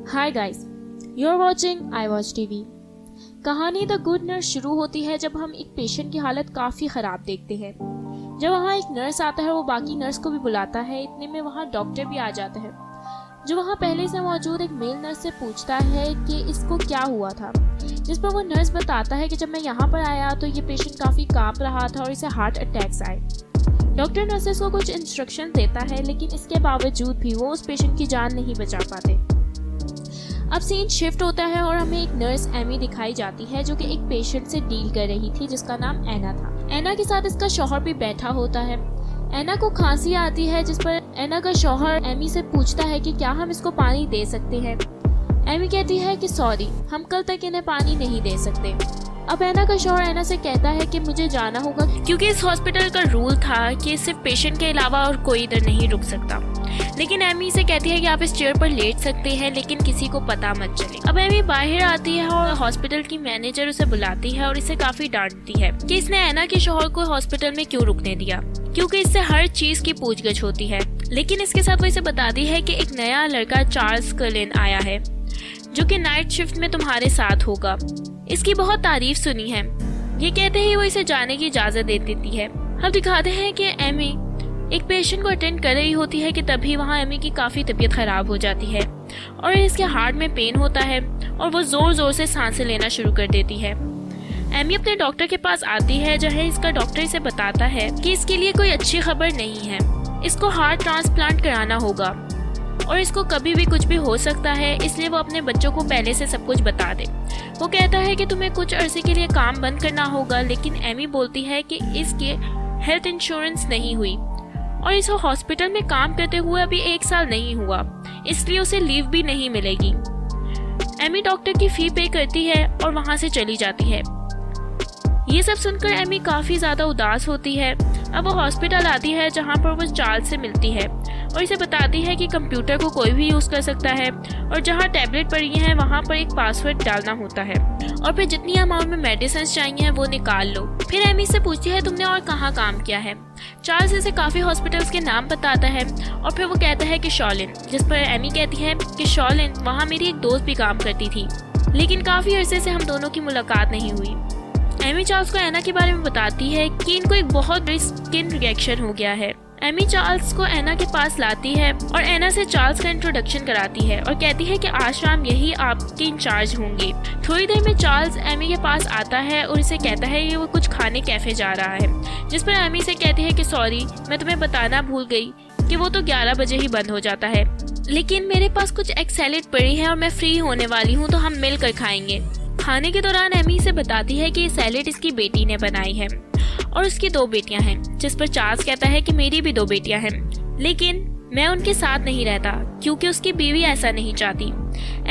Hi guys, you are watching I watch TV. कहानी the good nurse शुरू होती है जब हम एक पेशेंट की हालत काफ़ी ख़राब देखते हैं। जब वहाँ एक नर्स आता है, वो बाकी नर्स को भी बुलाता है। इतने में वहाँ डॉक्टर भी आ जाता है, जो वहाँ पहले से मौजूद एक मेल नर्स से पूछता है कि इसको क्या हुआ था। जिस पर वो नर्स बताता है कि जब मैं यहाँ पर आया तो ये पेशेंट काफ़ी काँप रहा था और इसे हार्ट अटैक्स आए। डॉक्टर नर्सेस को कुछ इंस्ट्रक्शन देता है, लेकिन इसके बावजूद भी वो उस पेशेंट की जान नहीं बचा पाते। अब सीन शिफ्ट होता है और हमें एक नर्स एमी दिखाई जाती है, जो कि एक पेशेंट से डील कर रही थी जिसका नाम एना था। एना के साथ इसका शौहर भी बैठा होता है। एना को खांसी आती है, जिस पर एना का शौहर एमी से पूछता है कि क्या हम इसको पानी दे सकते हैं। एमी कहती है कि सॉरी, हम कल तक इन्हें पानी नहीं दे सकते। अब एना का शौहर एना से कहता है कि मुझे जाना होगा, क्योंकि इस हॉस्पिटल का रूल था कि सिर्फ पेशेंट के अलावा और कोई इधर नहीं रुक सकता। लेकिन एमी से कहती है कि आप इस चेयर पर लेट सकते हैं, लेकिन किसी को पता मत चले। अब एमी बाहर आती है और हॉस्पिटल की मैनेजर उसे बुलाती है और इसे काफी डांटती है कि इसने एना के शौहर को हॉस्पिटल में क्यों रुकने दिया, क्योंकि इससे हर चीज की पूछगछ होती है। लेकिन इसके साथ वो इसे बताती है कि एक नया लड़का चार्ल्स कर्लिन आया है, जो कि नाइट शिफ्ट में तुम्हारे साथ होगा। इसकी बहुत तारीफ सुनी है। ये कहते ही वो इसे जाने की इजाजत दे देती है। हम दिखाते हैं कि एमी एक पेशेंट को अटेंड कर रही होती है कि तभी वहाँ एमी की काफ़ी तबीयत ख़राब हो जाती है और इसके हार्ट में पेन होता है और वो ज़ोर ज़ोर से सांसें लेना शुरू कर देती है। एमी अपने डॉक्टर के पास आती है, जहाँ इसका डॉक्टर इसे बताता है कि इसके लिए कोई अच्छी खबर नहीं है, इसको हार्ट ट्रांसप्लांट कराना होगा और इसको कभी भी कुछ भी हो सकता है, इसलिए वो अपने बच्चों को पहले से सब कुछ बता दे। वो कहता है कि तुम्हें कुछ अरसे के लिए काम बंद करना होगा, लेकिन एमी बोलती है कि इसके हेल्थ इंश्योरेंस नहीं हुई और इस हॉस्पिटल में काम करते हुए अभी 1 साल नहीं हुआ, इसलिए उसे लीव भी नहीं मिलेगी। एमी डॉक्टर की फी पे करती है और वहाँ से चली जाती है। ये सब सुनकर एमी काफ़ी ज़्यादा उदास होती है। अब वो हॉस्पिटल आती है, जहाँ पर वो चार्ल्स से मिलती है और इसे बताती है कि कंप्यूटर को कोई भी यूज़ कर सकता है और जहाँ टैबलेट पड़ी है वहाँ पर एक पासवर्ड डालना होता है और फिर जितनी अमाउंट में मेडिसिन चाहिए वो निकाल लो। फिर एमी से पूछती है तुमने और कहाँ काम किया है। चार्ल्स इसे काफ़ी हॉस्पिटल्स के नाम बताता है और फिर वो कहता है कि शॉलिन, जिस पर एमी कहती है कि शॉलिन, वहाँ मेरी एक दोस्त भी काम करती थी, लेकिन काफ़ी अरसे से हम दोनों की मुलाकात नहीं हुई। एमी चार्ल्स को एना के बारे में बताती है कि इनको एक बहुत बड़ी स्किन रिएक्शन हो गया है। एमी चार्ल्स को एना के पास लाती है और एना से चार्ल्स का इंट्रोडक्शन कराती है और कहती है कि आज शाम यही आपके इंचार्ज होंगे। थोड़ी देर में चार्ल्स एमी के पास आता है और इसे कहता है कि वो कुछ खाने कैफे जा रहा है, जिस पर एमी से कहती है कि सॉरी, मैं तुम्हें बताना भूल गई कि वो तो 11 बजे ही बंद हो जाता है, लेकिन मेरे पास कुछ एग सैलेड पड़ी है और मैं फ्री होने वाली हूँ, तो हम मिलकर खाएंगे। खाने के दौरान एमी से बताती है कि ये सैलेड इसकी बेटी ने बनाई है और उसकी 2 बेटियां हैं, जिस पर चार्ल्स कहता है कि मेरी भी 2 बेटियां हैं, लेकिन मैं उनके साथ नहीं रहता क्योंकि उसकी बीवी ऐसा नहीं चाहती।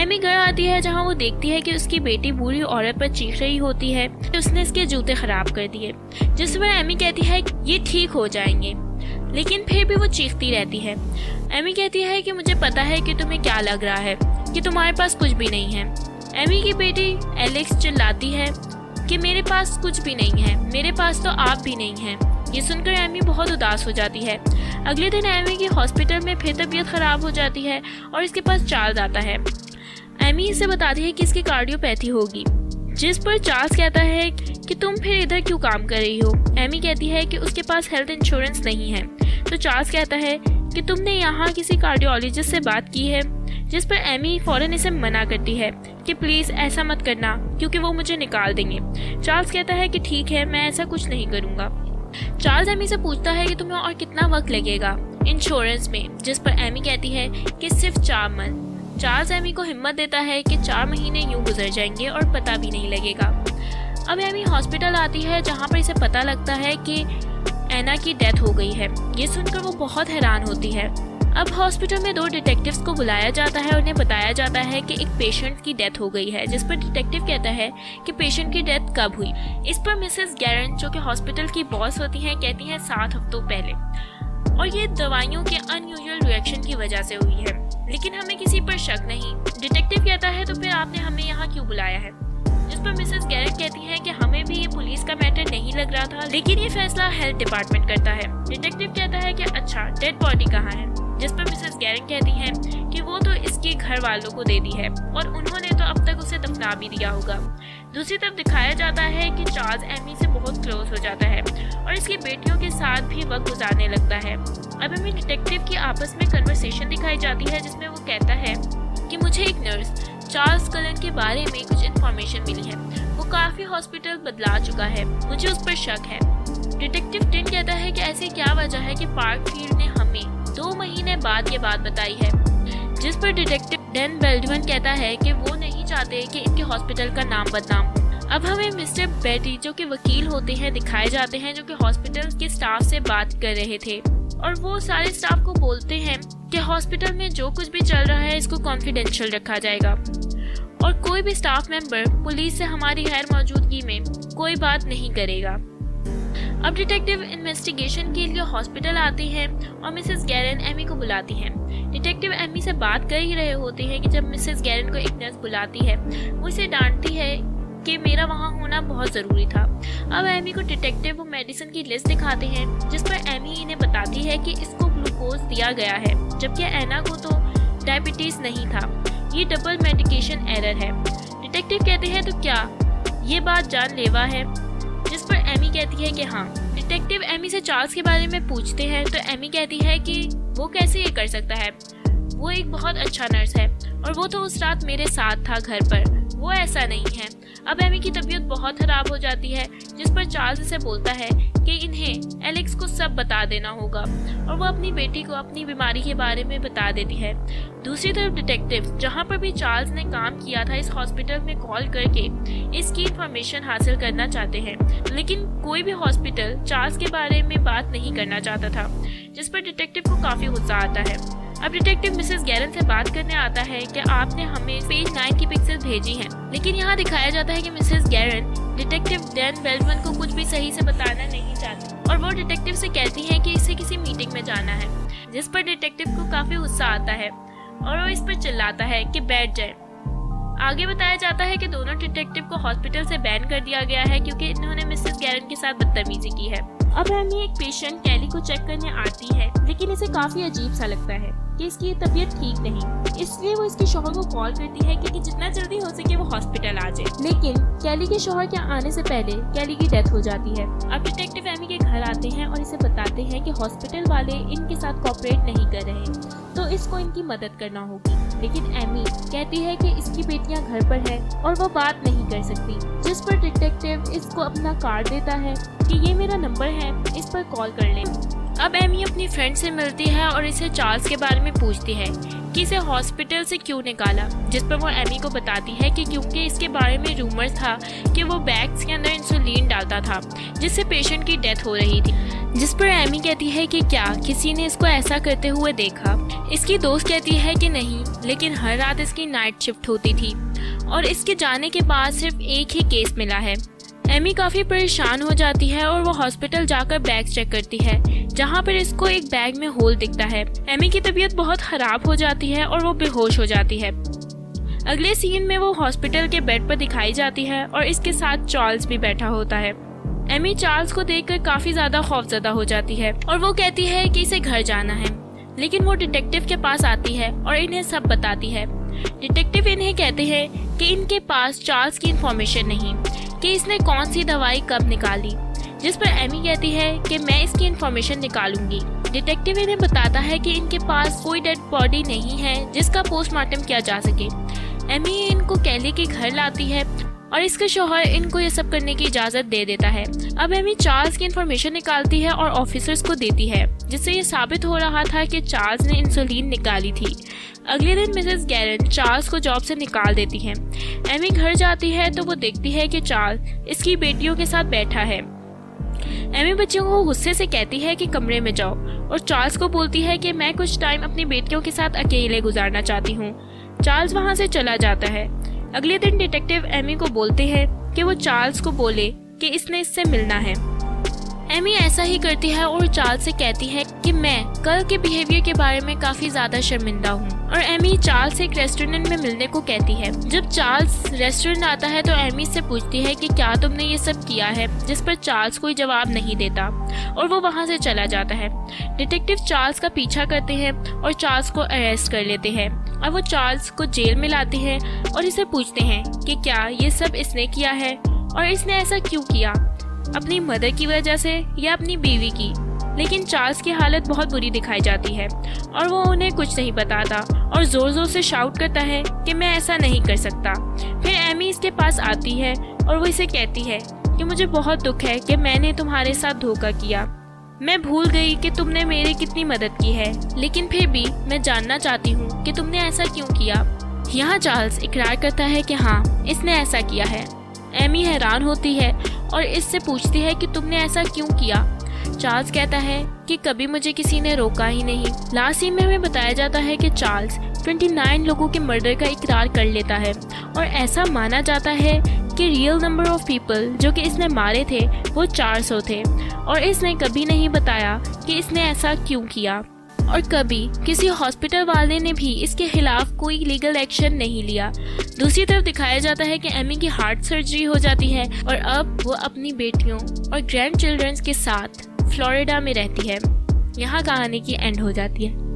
एमी घर आती है, जहां वो देखती है कि उसकी बेटी बूढ़ी औरत पर चीख रही होती है कि उसने इसके जूते खराब कर दिए, जिस पर एमी कहती है ये ठीक हो जाएंगे, लेकिन फिर भी वो चीखती रहती है। एमी कहती है कि मुझे पता है कि तुम्हें क्या लग रहा है कि तुम्हारे पास कुछ भी नहीं है। एमी की बेटी एलेक्स चिल्लाती है कि मेरे पास कुछ भी नहीं है, मेरे पास तो आप भी नहीं हैं। ये सुनकर एमी बहुत उदास हो जाती है। अगले दिन एमी की हॉस्पिटल में फिर तबीयत खराब हो जाती है और इसके पास चार्ल्स आता है। एमी इसे बताती है कि इसकी कार्डियोपैथी होगी, जिस पर चार्ल्स कहता है कि तुम फिर इधर क्यों काम कर रही हो। एमी कहती है कि उसके पास हेल्थ इंश्योरेंस नहीं है, तो चार्ल्स कहता है कि तुमने यहाँ किसी कार्डियोलॉजिस्ट से बात की है, जिस पर एमी फौरन इसे मना करती है कि प्लीज़ ऐसा मत करना, क्योंकि वो मुझे निकाल देंगे। चार्ल्स कहता है कि ठीक है, मैं ऐसा कुछ नहीं करूँगा। चार्ल्स एमी से पूछता है कि तुम्हें और कितना वक्त लगेगा इंश्योरेंस में, जिस पर एमी कहती है कि सिर्फ 4 मंथ। चार्ल्स एमी को हिम्मत देता है कि 4 महीने यूँ गुजर जाएंगे और पता भी नहीं लगेगा। अब एमी हॉस्पिटल आती है, जहाँ पर इसे पता लगता है कि एना की डेथ हो गई है। ये सुनकर वो बहुत हैरान होती है। अब हॉस्पिटल में 2 डिटेक्टिव्स को बुलाया जाता है और उन्हें बताया जाता है कि एक पेशेंट की डेथ हो गई है, जिस पर डिटेक्टिव कहता है कि पेशेंट की डेथ कब हुई। इस पर मिसेस गैरन, जो कि हॉस्पिटल की बॉस होती हैं, कहती हैं 7 हफ्तों पहले, और ये दवाइयों के अनयूजुअल रिएक्शन की वजह से हुई है, लेकिन हमें किसी पर शक नहीं। डिटेक्टिव कहता है तो फिर आपने हमें यहाँ क्यों बुलाया है, जिस पर मिसेस गैरन कहती हैं कि हमें भी ये पुलिस का मैटर नहीं लग रहा था, लेकिन ये फैसला हेल्थ डिपार्टमेंट करता है। डिटेक्टिव कहता है कि अच्छा, डेड बॉडी कहाँ है, जिस पर मिसेस गैरन कहती हैं कि वो तो इसके घर वालों को दे दी है और उन्होंने तो अब तक उसे दफना भी दिया होगा। दूसरी तरफ दिखाया जाता है कि चार्ल्स एमी से बहुत क्लोज हो जाता है और इसकी बेटियों के साथ भी वक्त गुजारने लगता है। अब हमें डिटेक्टिव की आपस में कन्वर्सेशन दिखाई जाती है जिसमें वो कहता है कि मुझे एक नर्स चार्ल्स कलन के बारे में कुछ इन्फॉर्मेशन मिली है। वो काफ़ी हॉस्पिटल बदला चुका है, मुझे उस पर शक है। डिटेक्टिव टिन कहता है कि ऐसी क्या वजह है कि पार्कफील्ड ने हमें 2 महीने बाद ये बात बताई है, जिस पर डिटेक्टिव डैन बेल्डमन कहता है कि वो नहीं चाहते कि इनके हॉस्पिटल का नाम बदनाम हो। अब हमें मिस्टर बेटी जो कि वकील होते हैं दिखाए जाते हैं, जो कि हॉस्पिटल के स्टाफ से बात कर रहे थे और वो सारे स्टाफ को बोलते हैं कि हॉस्पिटल में जो कुछ भी चल रहा है इसको कॉन्फिडेंशियल रखा जाएगा और कोई भी स्टाफ मेंबर पुलिस से हमारी गैर मौजूदगी में कोई बात नहीं करेगा। अब डिटेक्टिव इन्वेस्टिगेशन के लिए हॉस्पिटल आते हैं और मिसेस गैरन एमी को बुलाती हैं। डिटेक्टिव एमी से बात कर ही रहे होते हैं कि जब मिसेस गैरन को एक नर्स बुलाती है, वो इसे डांटती है कि मेरा वहाँ होना बहुत ज़रूरी था। अब एमी को डिटेक्टिव वो मेडिसिन की लिस्ट दिखाते हैं जिस पर एमी इन्हें बताती है कि इसको ग्लूकोज दिया गया है, जबकि एना को तो डायबिटीज़ नहीं था। ये डबल मेडिकेशन एरर है। डिटेक्टिव कहते हैं तो क्या ये बात जानलेवा है, जिस पर एमी कहती है कि हाँ। डिटेक्टिव एमी से चार्ल्स के बारे में पूछते हैं तो एमी कहती है कि वो कैसे ये कर सकता है, वो एक बहुत अच्छा नर्स है और वो तो उस रात मेरे साथ था घर पर, वो ऐसा नहीं है। अब एमी की तबीयत बहुत खराब हो जाती है जिस पर चार्ल्स इसे बोलता है कि इन्हें एलेक्स को सब बता देना होगा और वो अपनी बेटी को अपनी बीमारी के बारे में बता देती है। दूसरी तरफ डिटेक्टिव जहाँ पर भी चार्ल्स ने काम किया था इस हॉस्पिटल में कॉल करके इसकी इंफॉर्मेशन हासिल करना चाहते हैं, लेकिन कोई भी हॉस्पिटल चार्ल्स के बारे में बात नहीं करना चाहता था, जिस पर डिटेक्टिव को काफ़ी गुस्सा आता है। अब डिटेक्टिव मिसेस गैरन से बात करने आता है कि आपने हमें पेज 9 की पिक्चर्स भेजी हैं, लेकिन यहाँ दिखाया जाता है कि मिसेस गैरन डिटेक्टिव डैन बेल्डमन को कुछ भी सही से बताना नहीं चाहती और वो डिटेक्टिव से कहती हैं कि इसे किसी मीटिंग में जाना है, जिस पर डिटेक्टिव को काफ़ी गुस्सा आता है और वो इस पर चिल्लाता है कि बैठ जाए। आगे बताया जाता है कि दोनों डिटेक्टिव को हॉस्पिटल से बैन कर दिया गया है क्योंकि इन्होंने मिसेस गैरन के साथ बदतमीजी की है। अब एमी एक पेशेंट कैली को चेक करने आती है, लेकिन इसे काफी अजीब सा लगता है कि इसकी तबीयत ठीक नहीं, इसलिए वो इसके शौहर को कॉल करती है कि जितना जल्दी हो सके वो हॉस्पिटल आ जाए। लेकिन कैली के शौहर के आने से पहले कैली की डेथ हो जाती है। अब डिटेक्टिव एमी के घर आते हैं और इसे बताते हैं कि हॉस्पिटल वाले इनके साथ कोऑपरेट नहीं कर रहे, तो इसको इनकी मदद करना होगी। लेकिन एमी कहती है कि इसकी बेटियां घर पर है और वो बात नहीं कर सकती, जिस पर डिटेक्टिव इसको अपना कार्ड देता है कि ये मेरा नंबर है, इस पर कॉल कर लें। अब एमी अपनी फ्रेंड से मिलती है और इसे चार्ल्स के बारे में पूछती है कि इसे हॉस्पिटल से क्यों निकाला, जिस पर वो एमी को बताती है कि क्योंकि इसके बारे में रूमर्स था कि वो बैग्स के अंदर इंसुलिन डालता था जिससे पेशेंट की डेथ हो रही थी, जिस पर एमी कहती है कि क्या किसी ने इसको ऐसा करते हुए देखा। इसकी दोस्त कहती है कि नहीं, लेकिन हर रात इसकी नाइट शिफ्ट होती थी और इसके जाने के बाद सिर्फ एक ही केस मिला है। एमी काफ़ी परेशान हो जाती है और वो हॉस्पिटल जाकर बैग चेक करती है, जहाँ पर इसको एक बैग में होल दिखता है। एमी की तबीयत बहुत ख़राब हो जाती है और वो बेहोश हो जाती है। अगले सीन में वो हॉस्पिटल के बेड पर दिखाई जाती है और इसके साथ चार्ल्स भी बैठा होता है। एमी चार्ल्स को देखकर काफ़ी ज़्यादा खौफजदा हो जाती है और वो कहती है कि इसे घर जाना है, लेकिन वो डिटेक्टिव के पास आती है और इन्हें सब बताती है। डिटेक्टिव इन्हें कहते हैं कि इनके पास चार्ल्स की इंफॉर्मेशन नहीं कि इसने कौन सी दवाई कब निकाली, जिस पर एमी कहती है कि मैं इसकी इंफॉर्मेशन निकालूंगी। डिटेक्टिव इन्हें बताता है कि इनके पास कोई डेड बॉडी नहीं है जिसका पोस्टमार्टम किया जा सके। एमी इनको कैली के घर लाती है और इसके शौहर इनको ये सब करने की इजाज़त दे देता है। अब एमी चार्ल्स की इंफॉर्मेशन निकालती है और ऑफिसर्स को देती है, जिससे ये साबित हो रहा था कि चार्ल्स ने इंसुलिन निकाली थी। अगले दिन मिसेस गैरन चार्ल्स को जॉब से निकाल देती हैं। एमी घर जाती है तो वो देखती है कि चार्ल्स इसकी बेटियों के साथ बैठा है। एमी बच्चों को गुस्से से कहती है कि कमरे में जाओ और चार्ल्स को बोलती है कि मैं कुछ टाइम अपनी बेटियों के साथ अकेले गुजारना चाहती हूँ। चार्ल्स वहाँ से चला जाता है। अगले दिन डिटेक्टिव एमी को बोलते हैं कि वो चार्ल्स को बोले कि इसने इससे मिलना है। एमी ऐसा ही करती है और चार्ल्स से कहती है कि मैं कल के बिहेवियर के बारे में काफ़ी ज़्यादा शर्मिंदा हूँ, और एमी चार्ल्स से एक रेस्टोरेंट में मिलने को कहती है। जब चार्ल्स रेस्टोरेंट आता है तो एमी से पूछती है कि क्या तुमने ये सब किया है, जिस पर चार्ल्स कोई जवाब नहीं देता और वो वहाँ से चला जाता है। डिटेक्टिव चार्ल्स का पीछा करते हैं और चार्ल्स को अरेस्ट कर लेते हैं और वो चार्ल्स को जेल में लाते हैं और इसे पूछते हैं कि क्या ये सब इसने किया है और इसने ऐसा क्यों किया, अपनी मदर की वजह से या अपनी बीवी की। लेकिन चार्ल्स की हालत बहुत बुरी दिखाई जाती है और वो उन्हें कुछ नहीं बताता और ज़ोर ज़ोर से शाउट करता है कि मैं ऐसा नहीं कर सकता। फिर एमी इसके पास आती है और वो इसे कहती है कि मुझे बहुत दुख है कि मैंने तुम्हारे साथ धोखा किया। मैं भूल गई कि तुमने मेरी कितनी मदद की है, लेकिन फिर भी मैं जानना चाहती हूँ कि तुमने ऐसा क्यों किया। यहाँ चार्ल्स इकरार करता है कि हाँ, इसने ऐसा किया है। एमी हैरान होती है और इससे पूछती है कि तुमने ऐसा क्यों किया। चार्ल्स कहता है कि कभी मुझे किसी ने रोका ही नहीं। लास्ट सीन में हमें बताया जाता है कि चार्ल्स 29 लोगों के मर्डर का इकरार कर लेता है और ऐसा माना जाता है कि रियल नंबर ऑफ पीपल जो कि इसने मारे थे वो 400 थे और इसने कभी नहीं बताया कि इसने ऐसा क्यों किया और कभी किसी हॉस्पिटल वाले ने भी इसके खिलाफ कोई लीगल एक्शन नहीं लिया। दूसरी तरफ दिखाया जाता है कि एमी की हार्ट सर्जरी हो जाती है और अब वो अपनी बेटियों और ग्रैंड चिल्ड्रंस के साथ फ्लोरिडा में रहती है। यहाँ कहानी की एंड हो जाती है।